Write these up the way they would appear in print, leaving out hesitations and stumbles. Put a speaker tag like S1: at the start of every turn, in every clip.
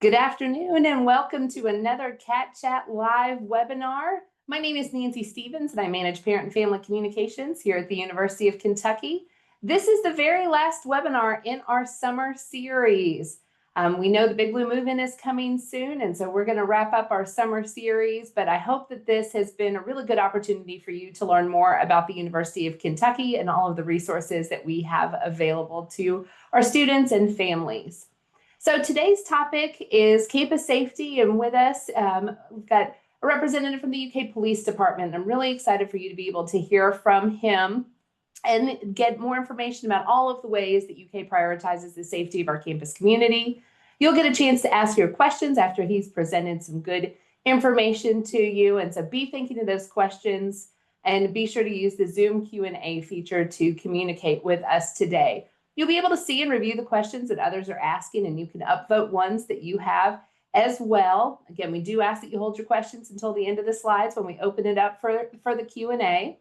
S1: Good afternoon and welcome to another Cat Chat Live webinar. My name is Nancy Stevens and I manage Parent and Family Communications here at the University of Kentucky. This is the very last webinar in our summer series. We know the Big Blue Move-In is coming soon, and so we're going to wrap up our summer series, but I hope that this has been a really good opportunity for you to learn more about the University of Kentucky and all of the resources that we have available to our students and families. So today's topic is campus safety, and with us, we've got a representative from the UK Police Department. I'm really excited for you to be able to hear from him and get more information about all of the ways that UK prioritizes the safety of our campus community. You'll get a chance to ask your questions after he's presented some good information to you, and so be thinking of those questions and be sure to use the Zoom Q&A feature to communicate with us today. You'll be able to see and review the questions that others are asking, and you can upvote ones that you have as well. Again, we do ask that you hold your questions until the end of the slides when we open it up for the Q&A.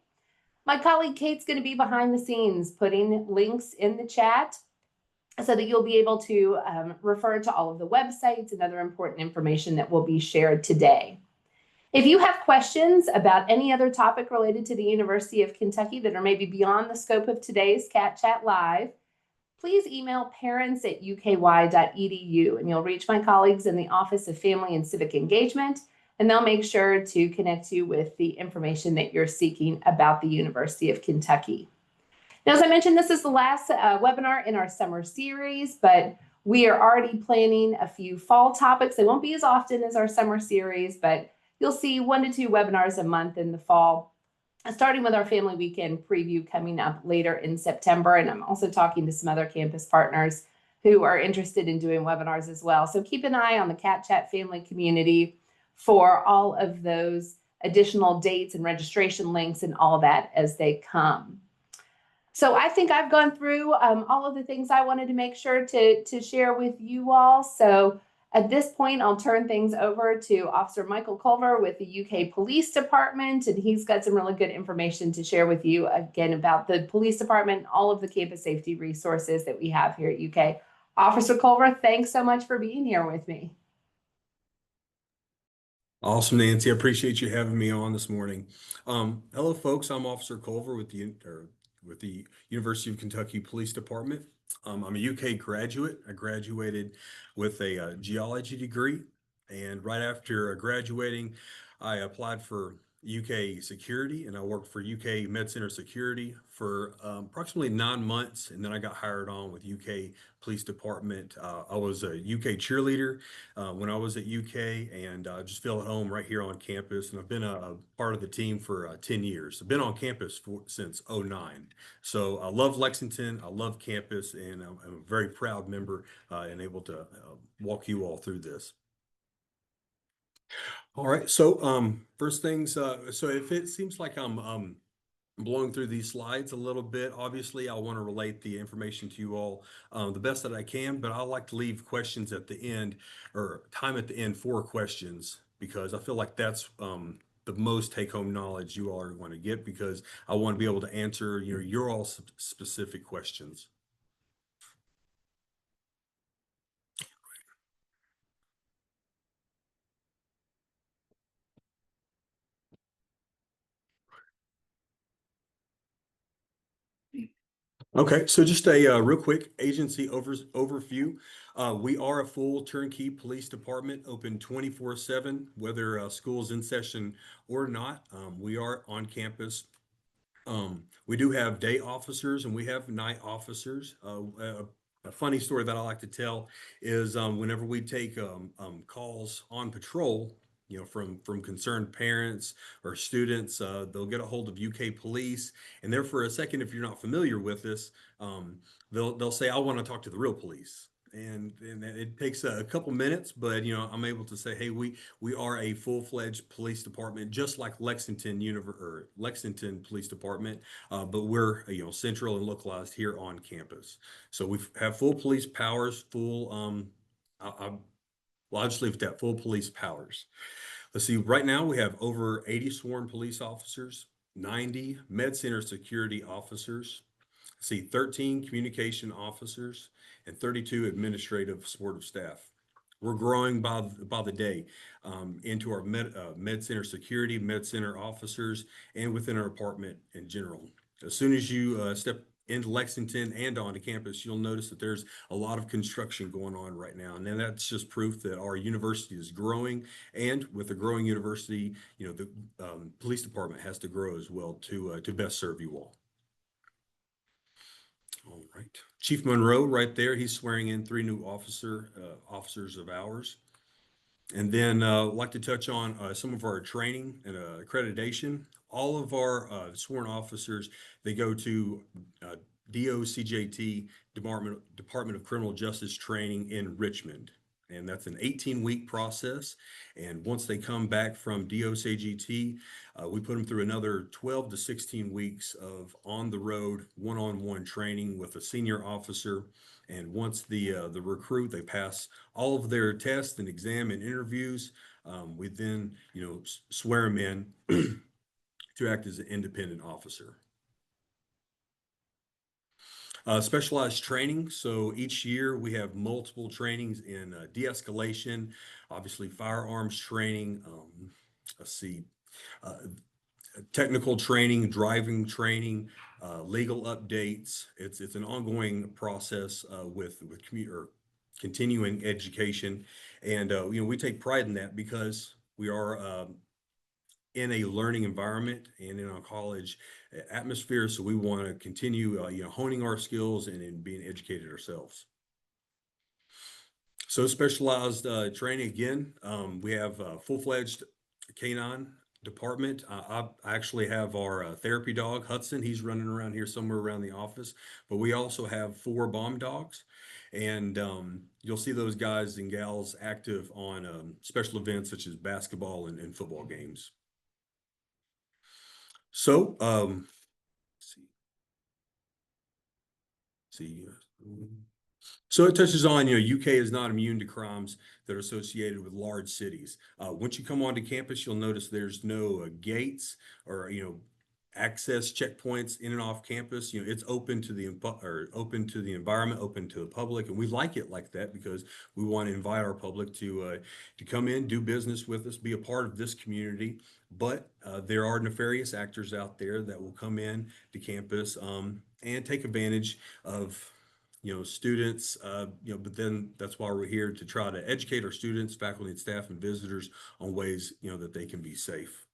S1: My colleague Kate's going to be behind the scenes putting links in the chat so that you'll be able to refer to all of the websites and other important information that will be shared today. If you have questions about any other topic related to the University of Kentucky that are maybe beyond the scope of today's Cat Chat Live, please email parents@uky.edu and you'll reach my colleagues in the Office of Family and Civic Engagement, and they'll make sure to connect you with the information that you're seeking about the University of Kentucky. Now, as I mentioned, this is the last webinar in our summer series, but we are already planning a few fall topics. They won't be as often as our summer series, but you'll see 1 to 2 webinars a month in the fall, starting with our Family Weekend preview coming up later in September. And I'm also talking to some other campus partners who are interested in doing webinars as well. So keep an eye on the Cat Chat family community for all of those additional dates and registration links and all that as they come. So I think I've gone through all of the things I wanted to make sure to share with you all. So at this point, I'll turn things over to Officer Michael Culver with the UK Police Department, and he's got some really good information to share with you again about the police department, all of the campus safety resources that we have here at UK. Officer Culver, thanks so much for being here with me.
S2: Awesome, Nancy. I appreciate you having me on this morning. Hello, folks. I'm Officer Culver with the University of Kentucky Police Department. I'm a UK graduate. I graduated with a geology degree, and right after graduating, I applied for UK security, and I worked for UK MedCenter Security for approximately 9 months, and then I got hired on with UK Police Department. I was a UK cheerleader when I was at UK, and I just feel at home right here on campus, and I've been a part of the team for 10 years. I've been on campus since '09. So I love Lexington, I love campus, and I'm a very proud member and able to walk you all through this. All right, so first things, so if it seems like I'm blowing through these slides a little bit, obviously I want to relate the information to you all the best that I can, but I like to leave questions at the end or time at the end for questions, because I feel like that's the most take-home knowledge you all are going to get, because I want to be able to answer your all specific questions. Okay, so just a real quick agency overview. We are a full turnkey police department, open 24/7, whether school's in session or not. We are on campus. We do have day officers and we have night officers. A funny story that I like to tell is whenever we take calls on patrol, from concerned parents or students, they'll get a hold of UK Police, and there for a second, if you're not familiar with this, they'll say, "I want to talk to the real police." And it takes a couple minutes, but I'm able to say, "Hey, we are a full-fledged police department, just like Lexington Lexington Police Department, but we're central and localized here on campus." So we have full police powers, I'll just leave it at full police powers. Let's see, right now we have over 80 sworn police officers, 90 MedCenter security officers, let's see, 13 communication officers, and 32 administrative supportive staff. We're growing by the day into our med center security, med center officers, and within our department in general. As soon as you step into Lexington and onto campus, you'll notice that there's a lot of construction going on right now. And then that's just proof that our university is growing. And with a growing university, the police department has to grow as well to best serve you all. All right. Chief Monroe right there, he's swearing in 3 new officers of ours. And then I'd like to touch on some of our training and accreditation. All of our sworn officers, they go to DOCJT, Department of Criminal Justice Training in Richmond. And that's an 18-week process. And once they come back from DOCJT, we put them through another 12 to 16 weeks of on-the-road, one-on-one training with a senior officer. And once the recruit, they pass all of their tests and exam and interviews, we then, swear them in to act as an independent officer. Specialized training. So each year we have multiple trainings in de-escalation, obviously firearms training, technical training, driving training, legal updates. It's an ongoing process with continuing education. And, we take pride in that because we are in a learning environment and in a college atmosphere. So we want to continue, honing our skills and in being educated ourselves. So specialized training, again, we have a full-fledged canine department. I actually have our therapy dog, Hudson. He's running around here somewhere around the office, but we also have 4 bomb dogs. And you'll see those guys and gals active on special events such as basketball and football games. So, let's see. So it touches on, UK is not immune to crimes that are associated with large cities. Once you come onto campus, you'll notice there's no gates or, access checkpoints in and off campus. It's open to the environment, open to the public, and we like it like that because we want to invite our public to come in, do business with us, be a part of this community. But there are nefarious actors out there that will come in to campus and take advantage of students, but then that's why we're here to try to educate our students, faculty and staff and visitors on ways, that they can be safe.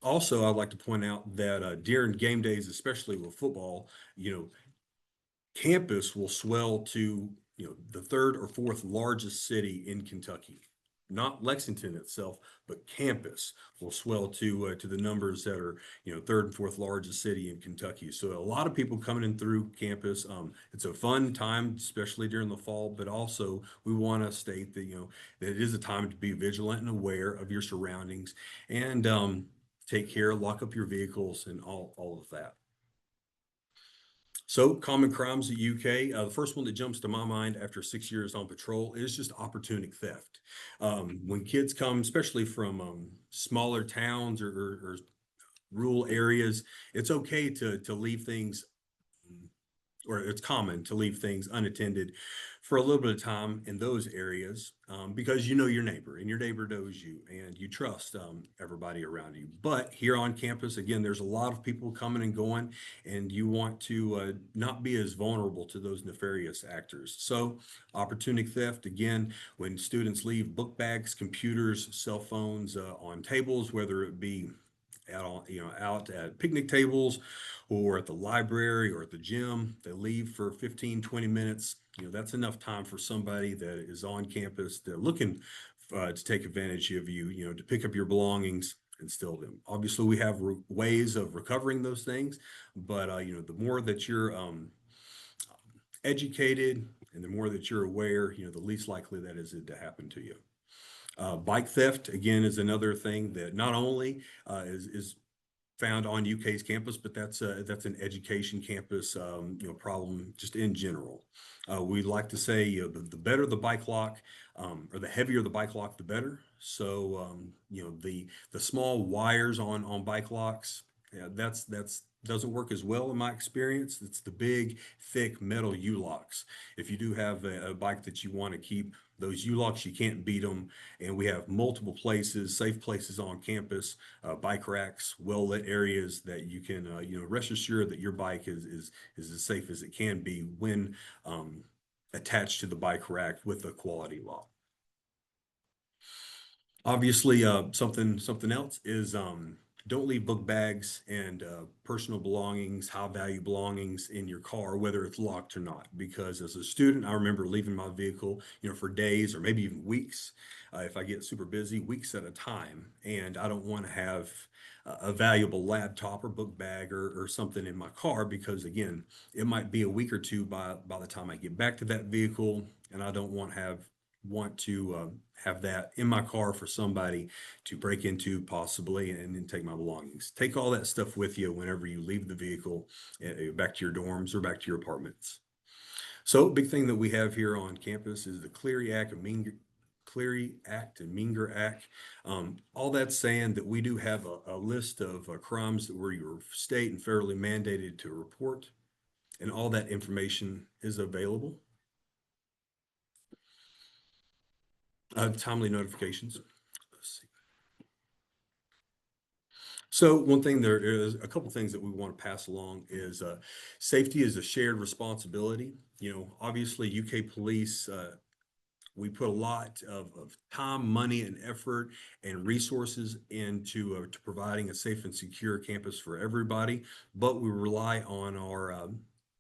S2: Also, I'd like to point out that during game days, especially with football, campus will swell to, the 3rd or 4th largest city in Kentucky. Not Lexington itself, but campus will swell to the numbers that are, 3rd and 4th largest city in Kentucky. So a lot of people coming in through campus. It's a fun time, especially during the fall, but also we want to state that, that it is a time to be vigilant and aware of your surroundings and take care, lock up your vehicles and all of that. So common crimes at UK, the first one that jumps to my mind after 6 years on patrol is just opportunistic theft. When kids come, especially from smaller towns or rural areas, it's okay to leave things, or it's common to leave things unattended for a little bit of time in those areas because you know your neighbor and your neighbor knows you and you trust everybody around you. But here on campus, again, there's a lot of people coming and going, and you want to not be as vulnerable to those nefarious actors. So opportunistic theft, again, when students leave book bags, computers, cell phones on tables, whether it be out at picnic tables or at the library or at the gym, they leave for 15, 20 minutes. That's enough time for somebody that is on campus. They're looking to take advantage of you, to pick up your belongings and steal them. Obviously, we have ways of recovering those things, but the more that you're educated and the more that you're aware, the least likely that is it to happen to you. Bike theft, again, is another thing that not only is found on UK's campus, but that's an education campus, problem just in general. We like to say, the better the bike lock, or the heavier the bike lock, the better. So, the small wires on bike locks, Yeah, that's doesn't work as well in my experience. It's the big, thick metal U-locks. If you do have a bike that you want to keep, those U-locks, you can't beat them. And we have multiple places, safe places on campus, bike racks, well-lit areas that you can, rest assured that your bike is as safe as it can be when um, attached to the bike rack with a quality lock. Obviously, something else is don't leave book bags and personal belongings, high value belongings in your car, whether it's locked or not. Because as a student, I remember leaving my vehicle, for days or maybe even weeks. If I get super busy, weeks at a time, and I don't want to have a valuable laptop or book bag or something in my car because again, it might be a week or two by the time I get back to that vehicle, and I don't want to have that in my car for somebody to break into possibly and then take my belongings. Take all that stuff with you whenever you leave the vehicle back to your dorms or back to your apartments. So big thing that we have here on campus is the Clery Act and Meanger Act. All that's saying that we do have a list of crimes that were your state and federally mandated to report, and all that information is available. Timely notifications. Let's see. So one thing, there is a couple things that we want to pass along is safety is a shared responsibility. Obviously UK Police, we put a lot of time, money, and effort and resources into to providing a safe and secure campus for everybody, but we rely on our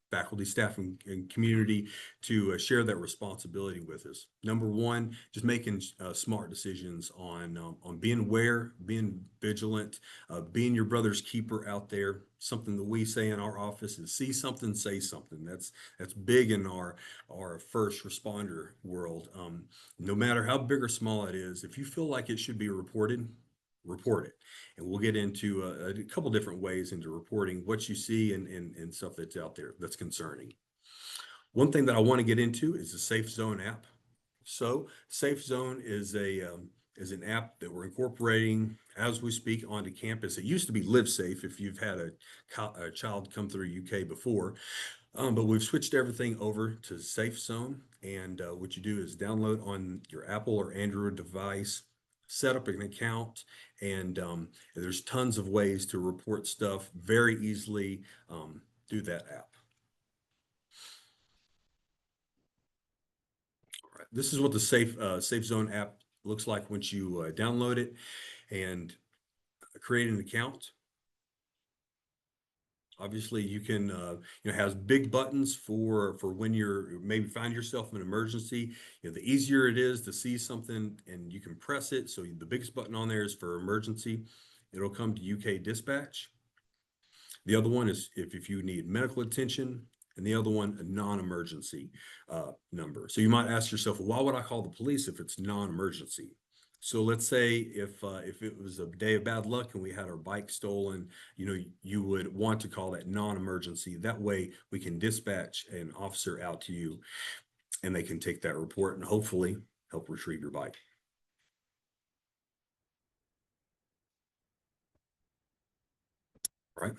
S2: faculty, staff, and community to share that responsibility with us. Number one, just making smart decisions on being aware, being vigilant, being your brother's keeper out there. Something that we say in our office is see something, say something. That's big in our first responder world. No matter how big or small it is, if you feel like it should be reported, report it. And we'll get into a couple different ways into reporting what you see and stuff that's out there that's concerning. One thing that I want to get into is the Safe Zone app. So Safe Zone is an app that we're incorporating as we speak onto campus. It used to be Live Safe if you've had a child come through UK before, but we've switched everything over to Safe Zone. And what you do is download on your Apple or Android device, set up an account, and there's tons of ways to report stuff very easily through that app. All right. This is what the Safe Zone app looks like once you download it and create an account. Obviously, you can, has big buttons for when you're maybe find yourself in an emergency. The easier it is to see something and you can press it. So the biggest button on there is for emergency. It'll come to UK Dispatch. The other one is if you need medical attention, and the other one, a non-emergency number. So you might ask yourself, well, why would I call the police if it's non-emergency? So let's say if it was a day of bad luck and we had our bike stolen, you would want to call that non-emergency. That way we can dispatch an officer out to you and they can take that report and hopefully help retrieve your bike. All right.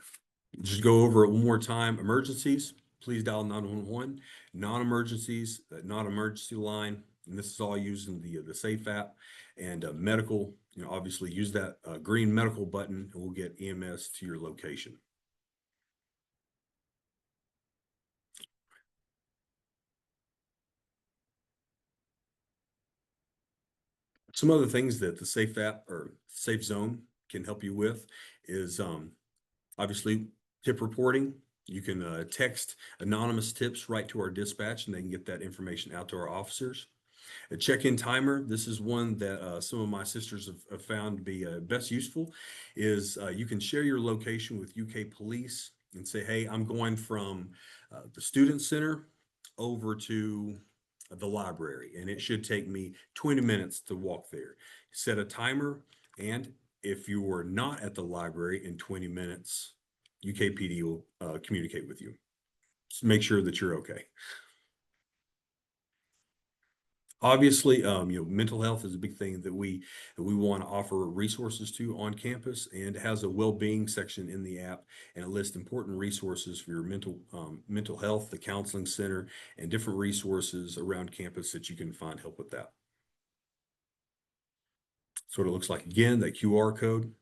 S2: Just go over it one more time. Emergencies, please dial 911. Non-emergencies, non-emergency line, and this is all using the Safe app. And medical, obviously use that green medical button, and we'll get EMS to your location. Some other things that the Safe app or Safe Zone can help you with is obviously tip reporting. You can text anonymous tips right to our dispatch, and they can get that information out to our officers. A check-in timer, this is one that some of my sisters have found to be best useful, is you can share your location with UK Police and say, hey, I'm going from the student center over to the library, and it should take me 20 minutes to walk there. Set a timer, and if you are not at the library in 20 minutes, UKPD will communicate with you. Just make sure that you're okay. Obviously, mental health is a big thing that we want to offer resources to on campus, and it has a well-being section in the app, and it lists important resources for your mental health, the counseling center, and different resources around campus that you can find help with that. So what it looks like again, that QR code.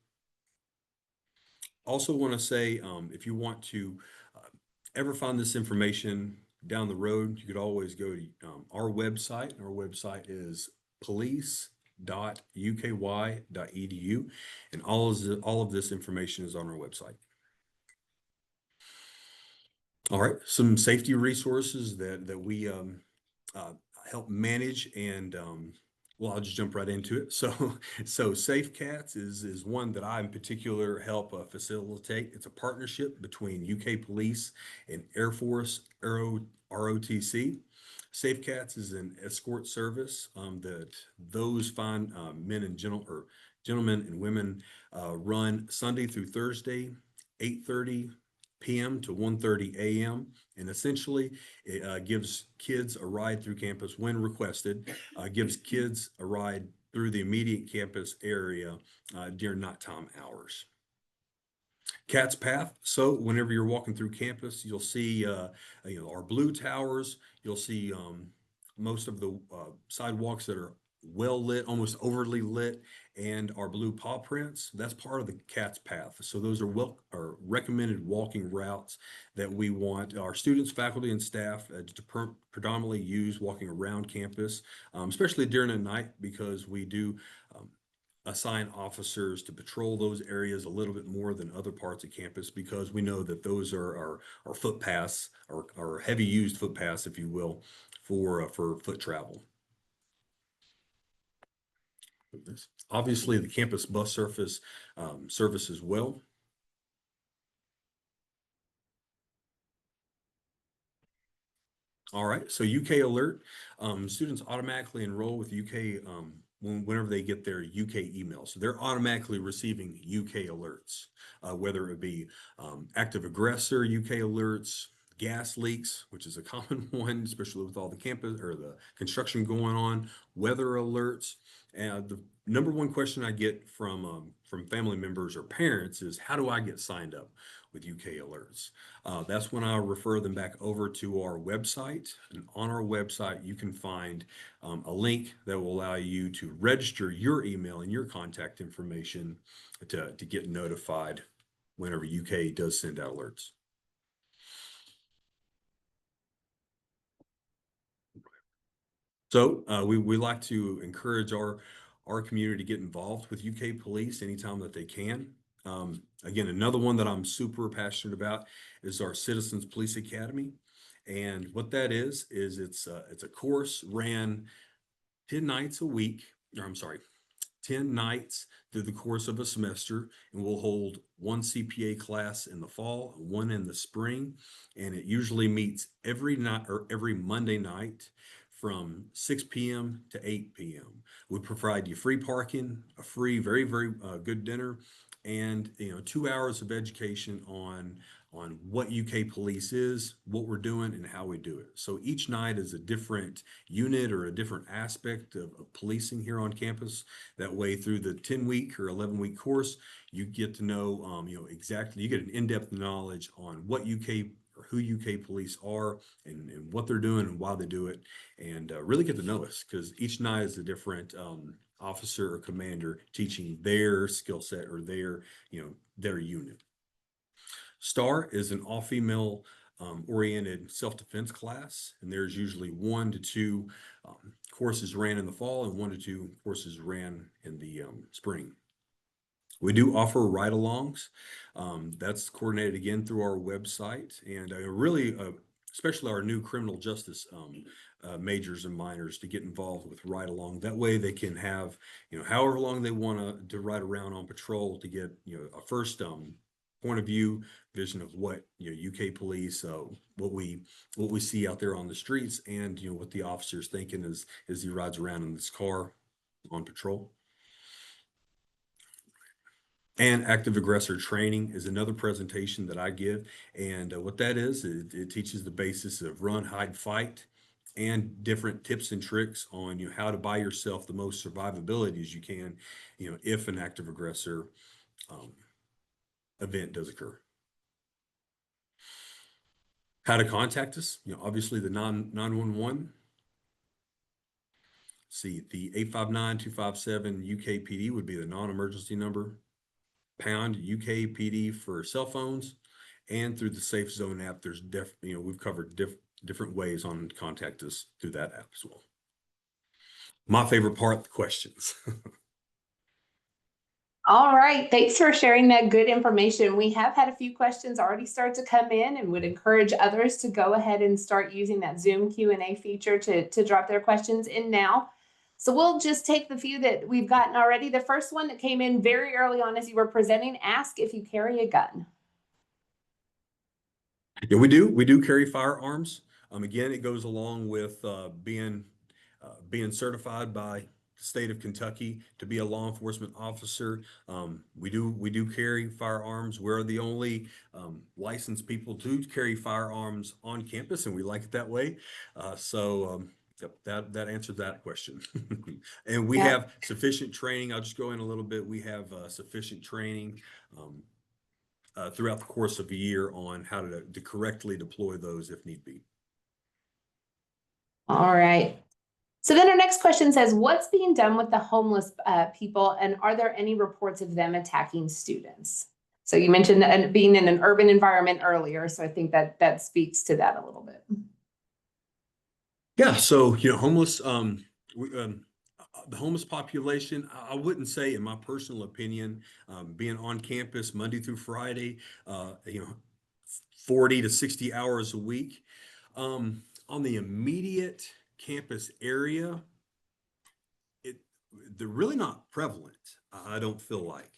S2: Also want to say, if you want to ever find this information down the road, you could always go to our website. Our website is police.uky.edu, and all of this information is on our website. All right, some safety resources that we uh, help manage, and well, I'll just jump right into it. So Safe Cats is one that I in particular help facilitate. It's a partnership between UK Police and Air Force ROTC. Safe Cats is an escort service that those fine men and gentlemen and women run Sunday through Thursday, 8:30 p.m. to 1:30 a.m. And essentially, it gives kids a ride through campus when requested, gives kids a ride through the immediate campus area during nighttime hours. Cat's Path. So whenever you're walking through campus, you'll see our blue towers. You'll see most of the sidewalks that are well lit, almost overly lit, and our blue paw prints. That's part of the Cat's Path. So those are recommended walking routes that we want our students, faculty, and staff to predominantly use walking around campus, especially during the night, because we do assign officers to patrol those areas a little bit more than other parts of campus, because we know that those are our footpaths, our heavy used footpaths, if you will, for foot travel. Obviously, the campus bus service as well. All right, so UK Alert, students automatically enroll with UK whenever they get their UK email. So they're automatically receiving UK alerts, whether it be active aggressor UK alerts, gas leaks, which is a common one, especially with all the campus or the construction going on, weather alerts. And the number one question I get from family members or parents is, how do I get signed up with UK alerts? That's when I refer them back over to our website. And on our website, you can find a link that will allow you to register your email and your contact information to get notified whenever UK does send out alerts. So we like to encourage our community to get involved with UK Police anytime that they can. Again, another one that I'm super passionate about is our Citizens Police Academy. And what that is it's a course ran 10 nights a week, or I'm sorry, 10 nights through the course of a semester, and we'll hold one CPA class in the fall, one in the spring, and it usually meets every night or every Monday night from 6 p.m. to 8 p.m. We provide you free parking, a free, very, very good dinner, and 2 hours of education on what UK Police is, what we're doing, and how we do it. So each night is a different unit or a different aspect of policing here on campus. That way, through the 10-week or 11-week course, you get to know, exactly, you get an in-depth knowledge on what UK or who UK Police are, and what they're doing and why they do it, and really get to know us, because each night is a different officer or commander teaching their skill set or their unit. STAR is an all-female oriented self-defense class, and there's usually 1 to 2 courses ran in the fall and 1 to 2 courses ran in the spring. We do offer ride-alongs. That's coordinated again through our website, and really, especially our new criminal justice majors and minors to get involved with ride-along. That way, they can have however long they want to ride around on patrol to get a first point of view vision of what UK Police, what we see out there on the streets, and what the officer's thinking as he rides around in this car on patrol. And active aggressor training is another presentation that I give. And what that is, it teaches the basis of run, hide, fight, and different tips and tricks on how to buy yourself the most survivability as you can, if an active aggressor event does occur. How to contact us, obviously the 911. See, the 859-257 UKPD would be the non-emergency number. Pound UKPD for cell phones, and through the Safe Zone app, there's we've covered different ways on contact us through that app as well. My favorite part, the questions.
S1: All right, thanks for sharing that good information. We have had a few questions already start to come in, and would encourage others to go ahead and start using that Zoom Q&A feature to drop their questions in now. So we'll just take the few that we've gotten already. The first one that came in very early on as you were presenting, ask if you carry a gun.
S2: Yeah, we do carry firearms. Again, it goes along with being certified by the state of Kentucky to be a law enforcement officer. We do carry firearms. We're the only licensed people to carry firearms on campus, and we like it that way. Yep, that answered that question. And we have sufficient training. I'll just go in a little bit. We have sufficient training throughout the course of a year on how to correctly deploy those if need be.
S1: All right. So then our next question says, what's being done with the homeless people, and are there any reports of them attacking students? So you mentioned being in an urban environment earlier, so I think that speaks to that a little bit.
S2: Yeah, so homeless, the homeless population, I wouldn't say, in my personal opinion, being on campus Monday through Friday, 40 to 60 hours a week, on the immediate campus area, they're really not prevalent. I don't feel like.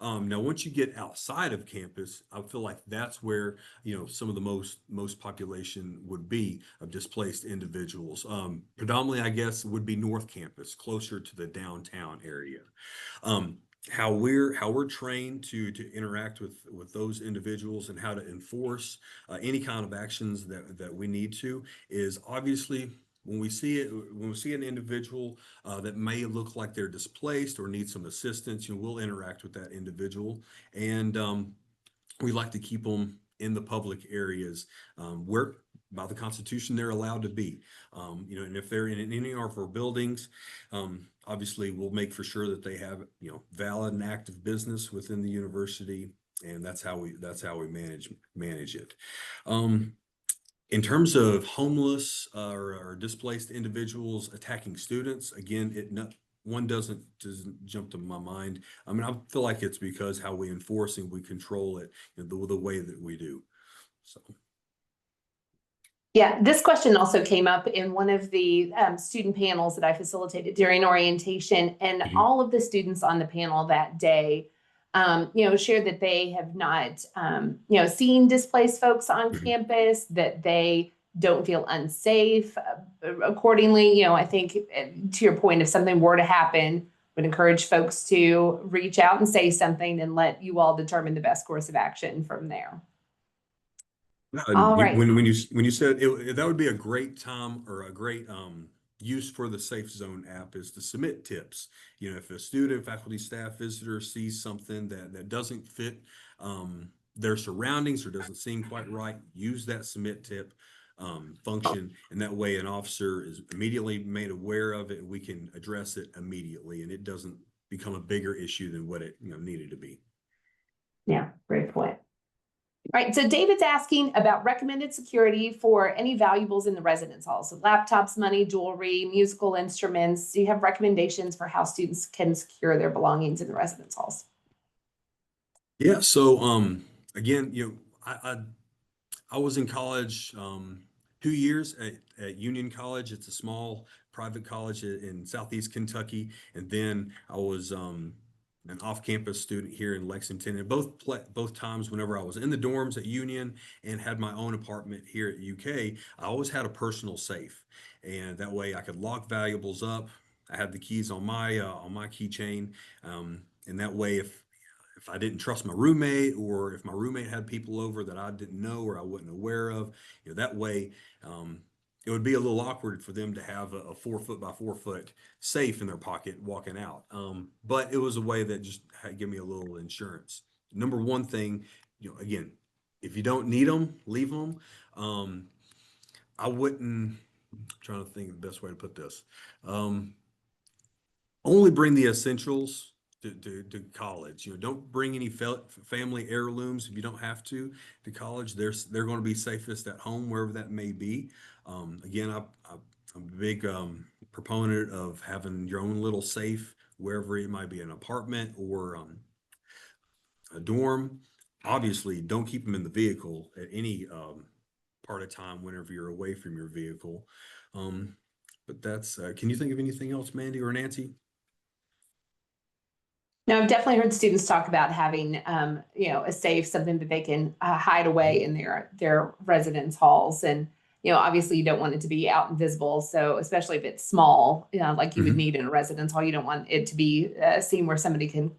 S2: Now, once you get outside of campus, I feel like that's where some of the most population would be of displaced individuals. Predominantly, I guess, would be North Campus, closer to the downtown area. How we're trained to interact with those individuals and how to enforce any kind of actions that we need to is obviously when we see an individual that may look like they're displaced or need some assistance, we'll interact with that individual, and we like to keep them in the public areas where by the Constitution they're allowed to be. And if they're in any of our buildings, obviously we'll make for sure that they have valid and active business within the university, and that's how we manage it. In terms of homeless or displaced individuals attacking students, again, one doesn't jump to my mind. I mean, I feel like it's because how we enforce and we control it the way that we do. So.
S1: Yeah, this question also came up in one of the student panels that I facilitated during orientation, and all of the students on the panel that day shared that they have not, seen displaced folks on campus, that they don't feel unsafe. Accordingly, I think to your point, if something were to happen, would encourage folks to reach out and say something and let you all determine the best course of action from there. All right.
S2: When you said that would be a great time or a great use for the Safe Zone app is to submit tips. If a student, faculty, staff, visitor sees something that doesn't fit their surroundings or doesn't seem quite right, use that submit tip function, and that way an officer is immediately made aware of it and we can address it immediately, and it doesn't become a bigger issue than what it needed to be.
S1: Yeah, great point. All right, so David's asking about recommended security for any valuables in the residence hall. So laptops, money, jewelry, musical instruments. Do you have recommendations for how students can secure their belongings in the residence halls?
S2: Yeah, so again, I was in college 2 years at Union College. It's a small private college in Southeast Kentucky, and then I was an off-campus student here in Lexington. And both times, whenever I was in the dorms at Union and had my own apartment here at UK, I always had a personal safe, and that way I could lock valuables up. I had the keys on my keychain, and that way, if I didn't trust my roommate, or if my roommate had people over that I didn't know or I wasn't aware of, that way, it would be a little awkward for them to have a 4 foot by 4 foot safe in their pocket walking out. But it was a way that just had give me a little insurance. Number one thing, again, if you don't need them, leave them. Um, I wouldn't. I'm trying to think of the best way to put this. Um, Only bring the essentials to college. Don't bring any family heirlooms if you don't have to college. They're going to be safest at home, wherever that may be. Again, I'm a big proponent of having your own little safe, wherever it might be, an apartment or a dorm. Obviously, don't keep them in the vehicle at any part of time whenever you're away from your vehicle. Um, but that's, can you think of anything else, Mandy or Nancy?
S1: Now, I've definitely heard students talk about having, a safe, something that they can hide away in their residence halls. And, obviously you don't want it to be out and visible. So especially if it's small, like you would
S2: Mhm,
S1: need in a residence hall, you don't want it to be seen where somebody can,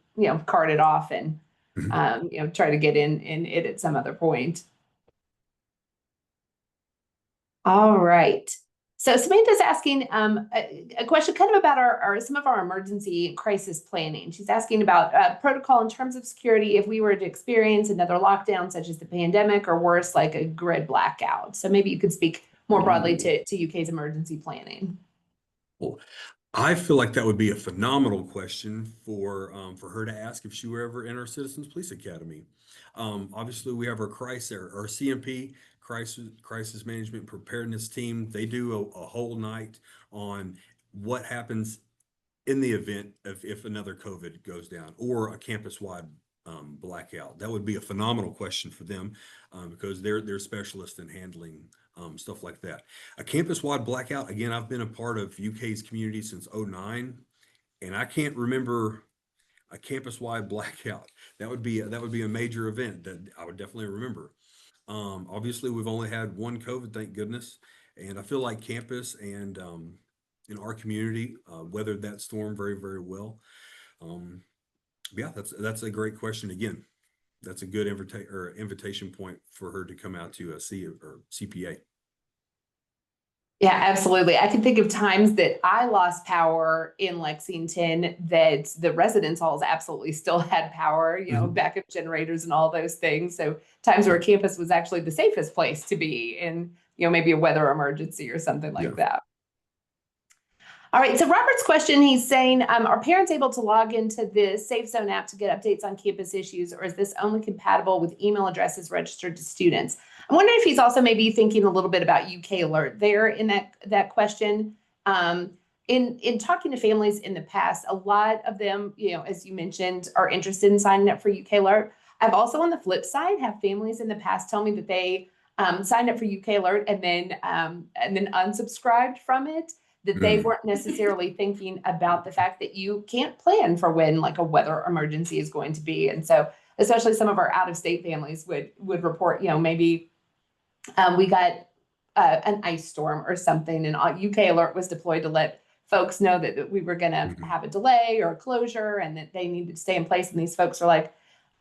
S1: cart it off and,
S2: mhm.
S1: try to get in it at some other point. All right. So Samantha's asking a question kind of about our some of our emergency crisis planning. She's asking about protocol in terms of security if we were to experience another lockdown, such as the pandemic, or worse, like a grid blackout. So maybe you could speak more broadly
S2: Ooh.
S1: to UK's emergency planning.
S2: Well, I feel like that would be a phenomenal question for her to ask if she were ever in our Citizens Police Academy. Obviously, we have our our CMP, crisis management preparedness team. They do a whole night on what happens in the event of if another COVID goes down or a campus-wide blackout. That would be a phenomenal question for them, because they're specialists in handling stuff like that. A campus-wide blackout, again, I've been a part of UK's community since '09, and I can't remember a campus-wide blackout. That would be a major event that I would definitely remember. Obviously, we've only had one COVID, thank goodness, and I feel like campus and in our community weathered that storm very, very well. Um, yeah, that's a great question. Again, that's a good invitation point for her to come out to a C or CPA.
S1: Yeah, absolutely. I can think of times that I lost power in Lexington that the residence halls absolutely still had power,
S2: Mhm.
S1: backup generators and all those things. So times where campus was actually the safest place to be in, maybe a weather emergency or something
S2: Yeah.
S1: like that. All right. So Robert's question, he's saying, are parents able to log into the Safe Zone app to get updates on campus issues, or is this only compatible with email addresses registered to students? I'm wondering if he's also maybe thinking a little bit about UK Alert there in that question. Um, in talking to families in the past, a lot of them, as you mentioned, are interested in signing up for UK Alert. I've also, on the flip side, have families in the past tell me that they signed up for UK Alert and then unsubscribed from it, that they
S2: Mm.
S1: weren't necessarily thinking about the fact that you can't plan for when like a weather emergency is going to be. And so especially some of our out of state families would report, maybe we got an ice storm or something, and UK Alert was deployed to let folks know that we were going to
S2: Mhm.
S1: have a delay or a closure and that they needed to stay in place. And these folks are like,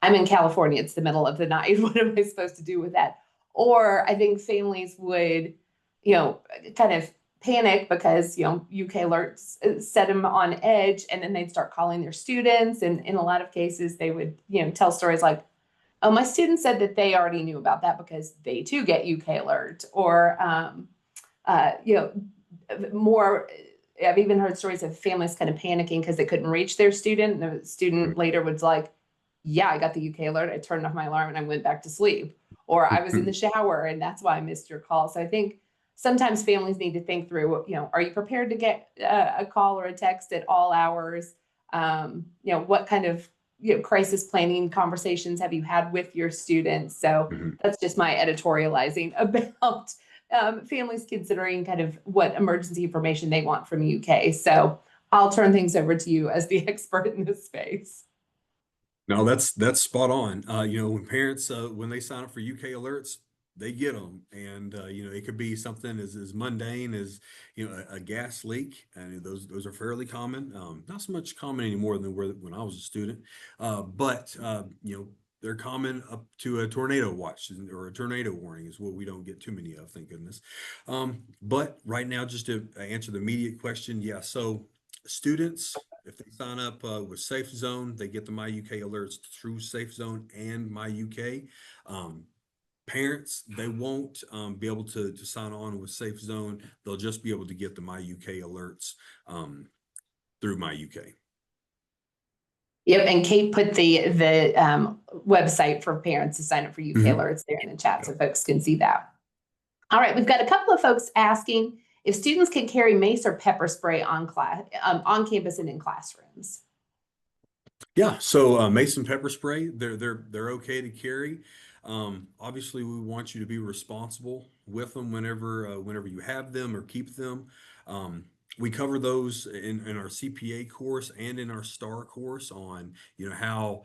S1: I'm in California, it's the middle of the night. What am I supposed to do with that? Or I think families would, kind of panic because, UK alerts set them on edge, and then they'd start calling their students. And in a lot of cases, they would, tell stories like, oh, my student said that they already knew about that because they too get UK alert. Or, uh, you know, more, I've even heard stories of families kind of panicking because they couldn't reach their student. And the student later was like, yeah, I got the UK alert. I turned off my alarm and I went back to sleep. Or I was in the
S2: Mhm.
S1: shower and that's why I missed your call. So I think sometimes families need to think through, are you prepared to get a call or a text at all hours? What kind of crisis planning conversations have you had with your students? So
S2: Mhm.
S1: that's just my editorializing about families considering kind of what emergency information they want from UK. So I'll turn things over to you as the expert in this space.
S2: No, that's spot on. When parents when they sign up for UK alerts, they get them, and it could be something as mundane as a gas leak, and those are fairly common. Not so much common anymore than they were when I was a student, but they're common up to a tornado watch or a tornado warning is what we don't get too many of, thank goodness. But right now, just to answer the immediate question, yeah. So students, if they sign up with Safe Zone, they get the My UK alerts through Safe Zone and My UK. Parents, they won't be able to sign on with Safe Zone. They'll just be able to get the My UK alerts through My UK.
S1: Yep, and Kate put the website for parents to sign up for UK
S2: Mhm.
S1: alerts there in the chat, so folks can see that. All right, we've got a couple of folks asking if students can carry mace or pepper spray on on campus and in classrooms.
S2: Yeah, so mace and pepper spray, they're okay to carry. Obviously, we want you to be responsible with them whenever you have them or keep them. We cover those in our CPA course and in our STAR course on how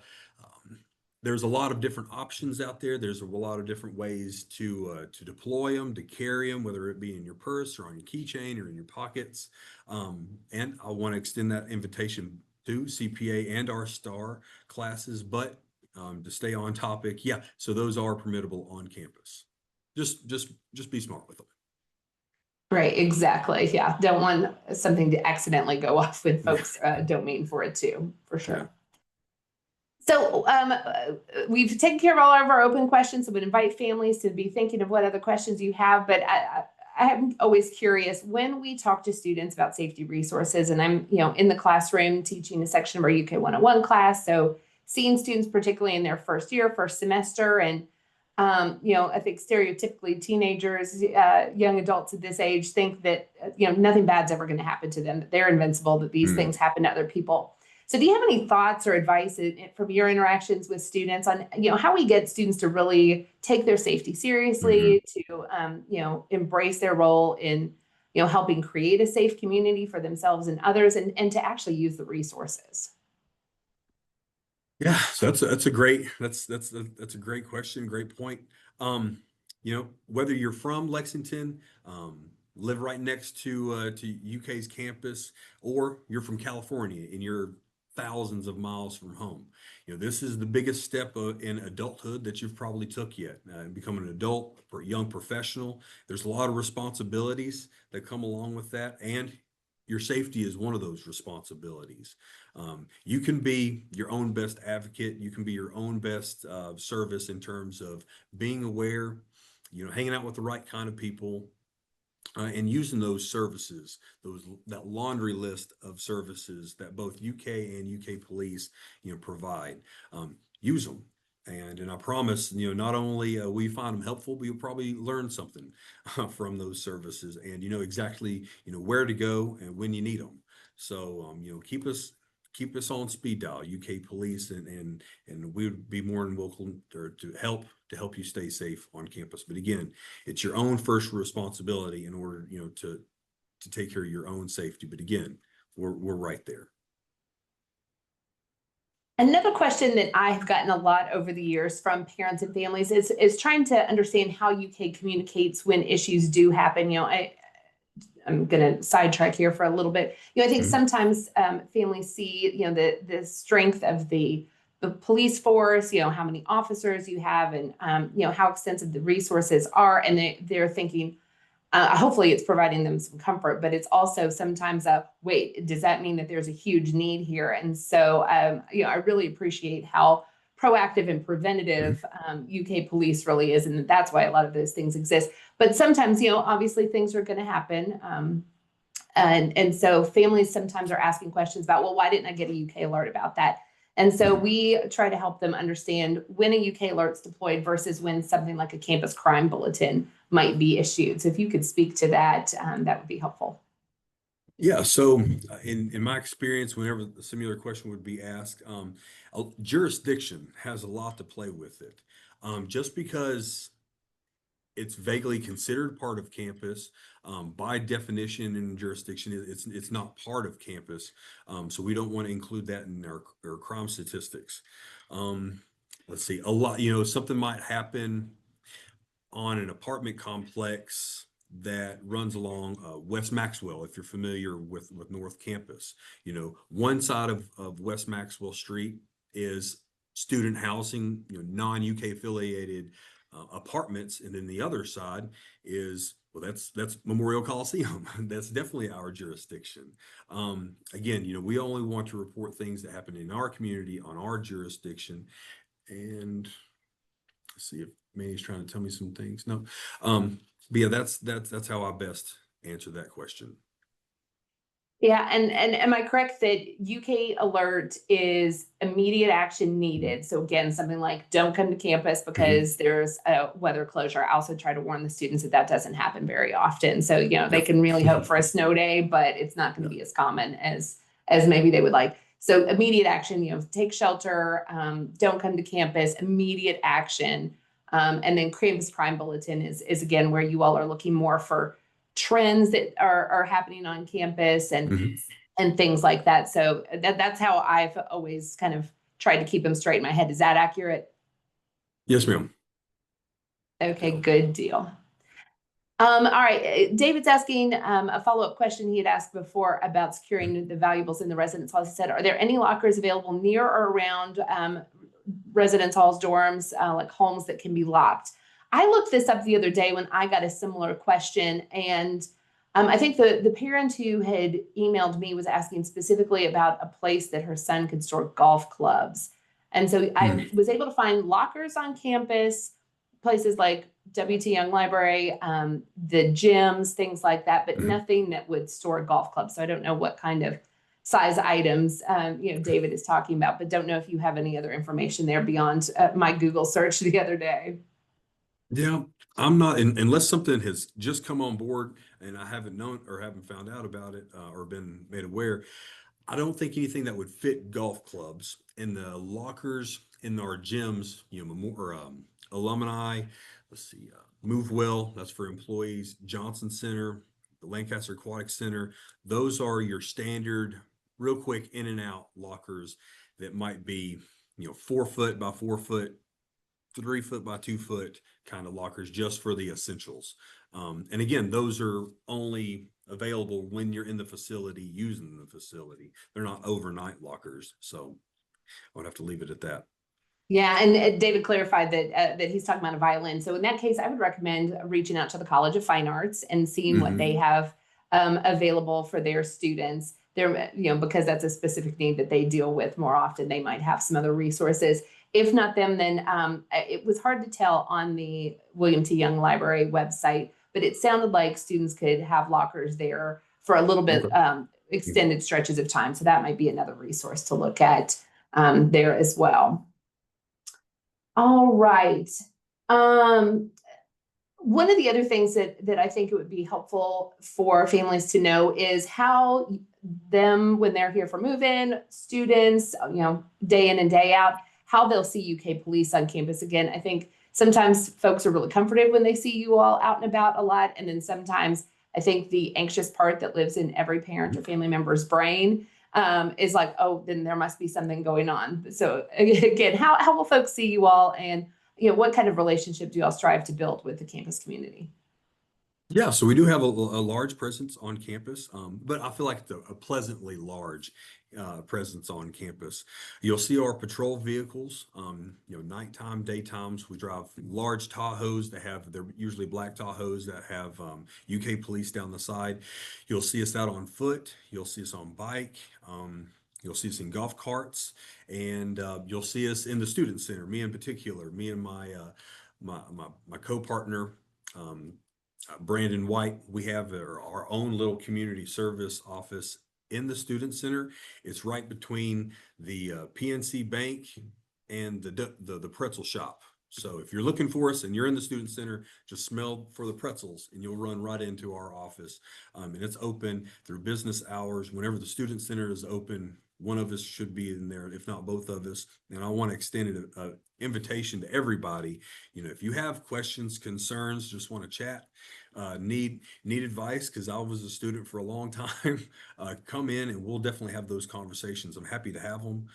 S2: there's a lot of different options out there. There's a lot of different ways to deploy them, to carry them, whether it be in your purse or on your keychain or in your pockets. And I want to extend that invitation to CPA and our STAR classes, but to stay on topic, yeah. So those are permittable on campus. Just be smart with them.
S1: Right, exactly. Yeah, don't want something to accidentally go off when
S2: Yeah.
S1: folks don't mean for it to, for sure.
S2: Yeah.
S1: So we've taken care of all of our open questions. So we'd invite families to be thinking of what other questions you have. But I'm always curious when we talk to students about safety resources, and I'm in the classroom teaching a section of our UK 101 class. So seeing students, particularly in their first year, first semester, and I think stereotypically teenagers, young adults at this age think that nothing bad's ever going to happen to them, that they're invincible, that these things happen to other people. So do you have any thoughts or advice from your interactions with students on, how we get students to really take their safety seriously, to, embrace their role in, helping create a safe community for themselves and others, and to actually use the resources?
S2: Yeah, so that's a great question, great point. Whether you're from Lexington, live right next to UK's campus, or you're from California and you're thousands of miles from home, this is the biggest step in adulthood that you've probably took yet. Becoming an adult or a young professional, there's a lot of responsibilities that come along with that, and your safety is one of those responsibilities. You can be your own best advocate. You can be your own best service in terms of being aware, hanging out with the right kind of people, and using those services, that laundry list of services that both UK and UK police, provide. Use them. And I promise, not only will you find them helpful, but you'll probably learn something from those services, and exactly where to go and when you need them. So keep us on speed dial, UK Police, and we would be more than welcome to help you stay safe on campus. But again, it's your own first responsibility in order to take care of your own safety. But again, we're right there.
S1: Another question that I have gotten a lot over the years from parents and families is trying to understand how UK communicates when issues do happen. I'm going to sidetrack here for a little bit. I think sometimes families see, the strength of the police force, how many officers you have, and how extensive the resources are, and they're thinking, hopefully it's providing them some comfort, but it's also sometimes wait, does that mean that there's a huge need here? And so, I really appreciate how proactive and preventative UK police really is. And that's why a lot of those things exist. But sometimes, obviously things are going to happen. And so families sometimes are asking questions about, well, why didn't I get a UK alert about that? And so we try to help them understand when a UK alert's deployed versus when something like a campus crime bulletin might be issued. So if you could speak to that, that would be helpful.
S2: Yeah, so in my experience, whenever a similar question would be asked, jurisdiction has a lot to play with it. Just because it's vaguely considered part of campus, by definition in jurisdiction, it's not part of campus. So we don't want to include that in our crime statistics. Let's see, a lot, something might happen on an apartment complex that runs along West Maxwell, if you're familiar with North Campus. One side of West Maxwell Street is student housing, non-UK affiliated apartments. And then the other side is, well, that's Memorial Coliseum. That's definitely our jurisdiction. Again, we only want to report things that happen in our community on our jurisdiction. And let's see if Manny's trying to tell me some things. No, but yeah, that's how I best answer that question.
S1: Yeah, and am I correct that UK alert is immediate action needed? So again, something like don't come to campus because there's a weather closure. I also try to warn the students that that doesn't happen very often. So, they can really hope for a snow day, but it's not going to be as common as maybe they would like. So immediate action, take shelter, don't come to campus, immediate action. And then campus crime bulletin is again where you all are looking more for trends that are happening on campus and things like that. So that's how I've always kind of tried to keep them straight in my head. Is that accurate?
S2: Yes, ma'am.
S1: Okay, good deal. All right, David's asking a follow-up question he had asked before about securing the valuables in the residence halls. He said, are there any lockers available near or around residence halls, dorms, like homes that can be locked? I looked this up the other day when I got a similar question, and I think the parent who had emailed me was asking specifically about a place that her son could store golf clubs. And so I was able to find lockers on campus, places like W.T. Young Library, the gyms, things like that, but nothing that would store golf clubs. So I don't know what kind of size items David is talking about, but don't know if you have any other information there beyond my Google search the other day.
S2: Yeah, I'm not, unless something has just come on board and I haven't known or haven't found out about it or been made aware. I don't think anything that would fit golf clubs in the lockers in our gyms, alumni. Let's see, Move Well, that's for employees. Johnson Center, the Lancaster Aquatic Center. Those are your standard, real quick in and out lockers that might be, 4 foot by 4 foot, 3 foot by 2 foot kind of lockers just for the essentials. And again, those are only available when you're in the facility using the facility. They're not overnight lockers. So I would have to leave it at that.
S1: Yeah, and David clarified that he's talking about a violin. So in that case, I would recommend reaching out to the College of Fine Arts and seeing what they have available for their students. They're, because that's a specific need that they deal with more often. They might have some other resources. If not them, then it was hard to tell on the William T. Young Library website, but it sounded like students could have lockers there for a little bit extended stretches of time. So that might be another resource to look at there as well. All right. One of the other things that I think it would be helpful for families to know is how when they're here for move-in, students, day in and day out, how they'll see UK police on campus. Again, I think sometimes folks are really comforted when they see you all out and about a lot. And then sometimes I think the anxious part that lives in every parent or family member's brain is like, oh, then there must be something going on. So again, how will folks see you all, and what kind of relationship do you all strive to build with the campus community?
S2: Yeah, so we do have a large presence on campus, but I feel like it's a pleasantly large presence on campus. You'll see our patrol vehicles, nighttime, daytimes. We drive large Tahoes they're usually black Tahoes that have UK police down the side. You'll see us out on foot. You'll see us on bike. You'll see us in golf carts, and you'll see us in the student center. Me in particular, me and my co-partner. Brandon White, we have our own little community service office in the student center. It's right between the PNC Bank and the pretzel shop. So if you're looking for us and you're in the student center, just smell for the pretzels and you'll run right into our office. And it's open through business hours. Whenever the student center is open, one of us should be in there, if not both of us. And I want to extend an invitation to everybody. If you have questions, concerns, just want to chat, need advice, because I was a student for a long time, come in and we'll definitely have those conversations. I'm happy to have them.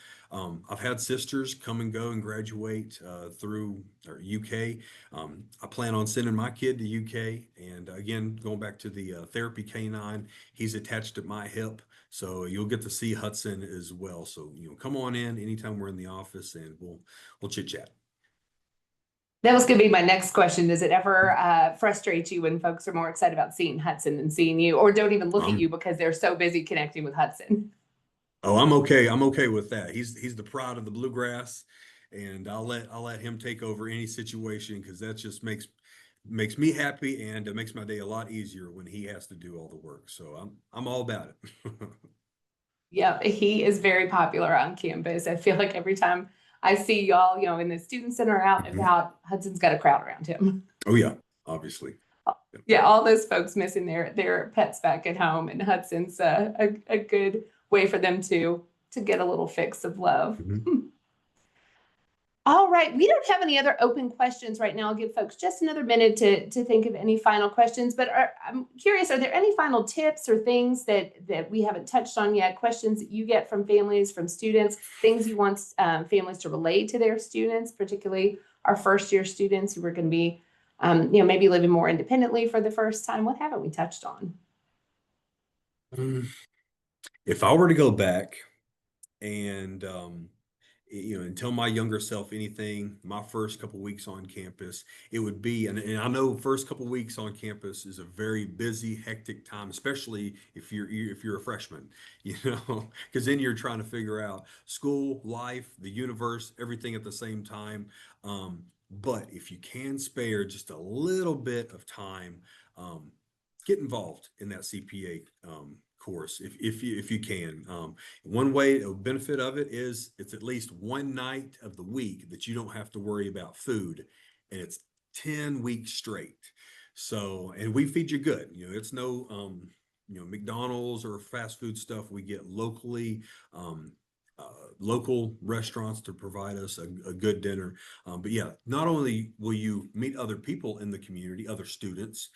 S2: I've had sisters come and go and graduate through UK. I plan on sending my kid to UK. And again, going back to the therapy canine, he's attached at my hip. So you'll get to see Hudson as well. So, come on in anytime we're in the office and we'll chit chat.
S1: That was going to be my next question. Does it ever frustrate you when folks are more excited about seeing Hudson than seeing you, or don't even look at you because they're so busy connecting with Hudson?
S2: Oh, I'm okay. I'm okay with that. He's the pride of the Bluegrass, and I'll let him take over any situation because that just makes me happy, and it makes my day a lot easier when he has to do all the work. So I'm all about it.
S1: Yeah, he is very popular on campus. I feel like every time I see y'all, in the student center out and about, Hudson's got a crowd around him.
S2: Oh yeah, obviously.
S1: Yeah, all those folks missing their pets back at home, and Hudson's a good way for them to get a little fix of love. All right, we don't have any other open questions right now. I'll give folks just another minute to think of any final questions, but I'm curious, are there any final tips or things that we haven't touched on yet, questions that you get from families, from students, things you want families to relay to their students, particularly our first year students who are going to be, maybe living more independently for the first time? What haven't we touched on?
S2: If I were to go back and and tell my younger self anything, my first couple weeks on campus, it would be, and I know first couple weeks on campus is a very busy, hectic time, especially if you're a freshman, because then you're trying to figure out school, life, the universe, everything at the same time. But if you can spare just a little bit of time, get involved in that CPA course if you can. One way a benefit of it is it's at least one night of the week that you don't have to worry about food, and it's 10 weeks straight. So, and we feed you good. It's no McDonald's or fast food stuff. We get locally. Local restaurants to provide us a good dinner. But yeah, not only will you meet other people in the community, other students,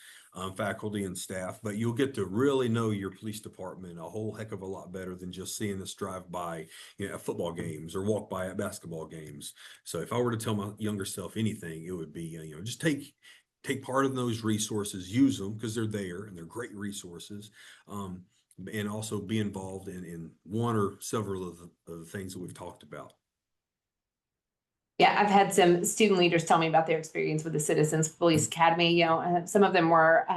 S2: faculty and staff, but you'll get to really know your police department a whole heck of a lot better than just seeing us drive by, at football games or walk by at basketball games. So if I were to tell my younger self anything, it would be, just take part in those resources, use them because they're there and they're great resources. And also be involved in one or several of the things that we've talked about.
S1: Yeah, I've had some student leaders tell me about their experience with the Citizens Police Academy. Some of them were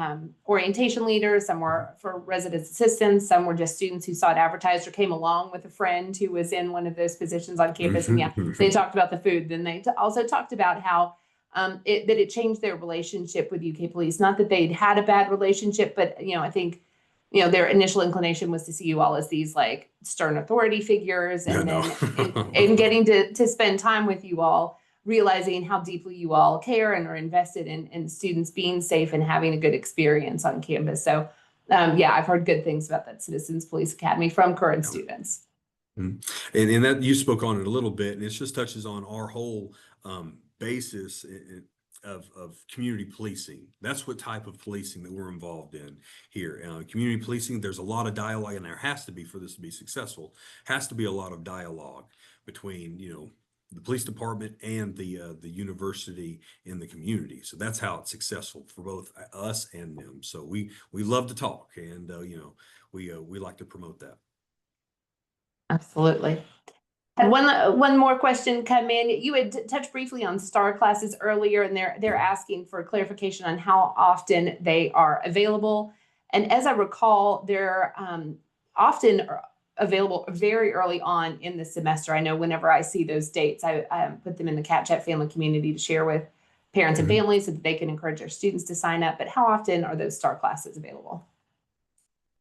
S1: orientation leaders, some were for resident assistants, some were just students who saw it advertised or came along with a friend who was in one of those positions on campus. And yeah, they talked about the food. Then they also talked about how that it changed their relationship with UK Police. Not that they'd had a bad relationship, but I think their initial inclination was to see you all as these like stern authority figures, and then getting to spend time with you all, realizing how deeply you all care and are invested in students being safe and having a good experience on campus. So yeah, I've heard good things about that Citizens Police Academy from current students.
S2: And that you spoke on it a little bit, and it just touches on our whole basis of community policing. That's what type of policing that we're involved in here. Community policing, there's a lot of dialogue, and there has to be, for this to be successful, has to be a lot of dialogue between, the police department and the university in the community. So that's how it's successful for both us and them. So we love to talk, and we like to promote that.
S1: Absolutely. Had one more question come in. You had touched briefly on STAR classes earlier, and they're asking for clarification on how often they are available. And as I recall, they're often available very early on in the semester. I know whenever I see those dates, I put them in the Cat Chat family community to share with parents and families so that they can encourage their students to sign up. But how often are those STAR classes available?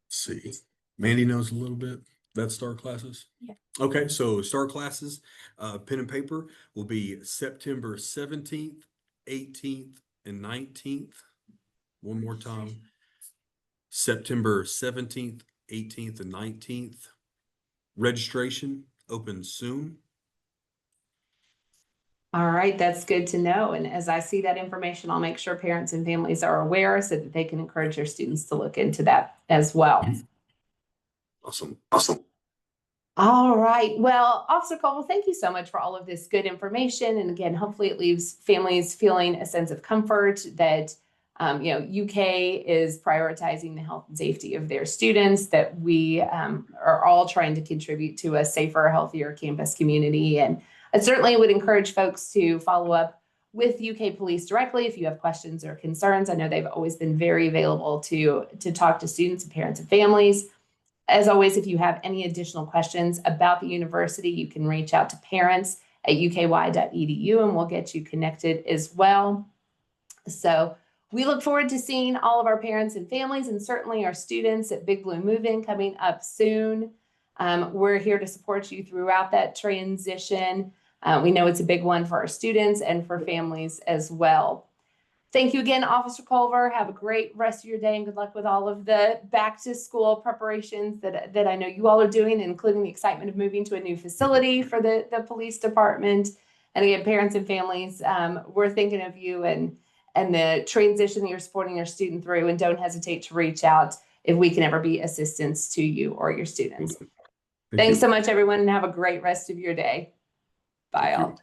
S2: Let's see. Mandy knows a little bit about STAR classes.
S1: Yeah.
S2: Okay, so STAR classes, pen and paper, will be September 17th, 18th, and 19th. One more time. September 17th, 18th, and 19th. Registration opens soon.
S1: All right, that's good to know. And as I see that information, I'll make sure parents and families are aware so that they can encourage their students to look into that as well.
S2: Awesome.
S1: All right. Well, Officer Colville, thank you so much for all of this good information. And again, hopefully it leaves families feeling a sense of comfort that UK is prioritizing the health and safety of their students, that we are all trying to contribute to a safer, healthier campus community. And I certainly would encourage folks to follow up with UK Police directly if you have questions or concerns. I know they've always been very available to talk to students and parents and families. As always, if you have any additional questions about the university, you can reach out to parents at uky.edu and we'll get you connected as well. So we look forward to seeing all of our parents and families, and certainly our students at Big Blue Move-In coming up soon. We're here to support you throughout that transition. We know it's a big one for our students and for families as well. Thank you again, Officer Culver. Have a great rest of your day and good luck with all of the back to school preparations that I know you all are doing, including the excitement of moving to a new facility for the police department. And again, parents and families, we're thinking of you and the transition that you're supporting your student through, and don't hesitate to reach out if we can ever be assistance to you or your students. Thanks so much, everyone, and have a great rest of your day. Bye all.